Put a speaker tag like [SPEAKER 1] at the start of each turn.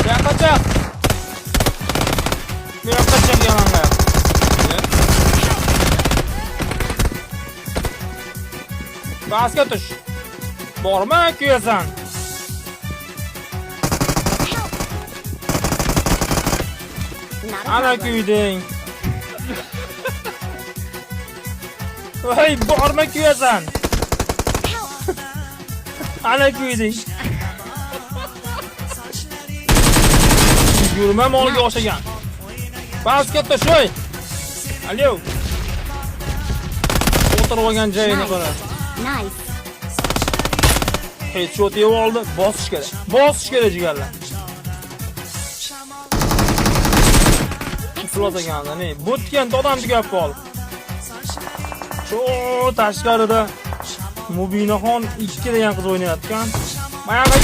[SPEAKER 1] Yakacak. Yakacak yananga. Basga tush. Borma kuyasan. Ana kuyding. Voy, borma kuyasan. Ana kuyding. Yurma molga o'xshagan. Basga tush. Alo. O'tirib olgan joyini qara.
[SPEAKER 2] Nice.
[SPEAKER 1] Headshot yeb oldi. Bosish kerak. Bosish kerak jigarlar. Uxlataganda ne? Butgan odamni gap bol. Shu tashqarida Mubinaxon 2 degan qiz o'ynayotgan. Mana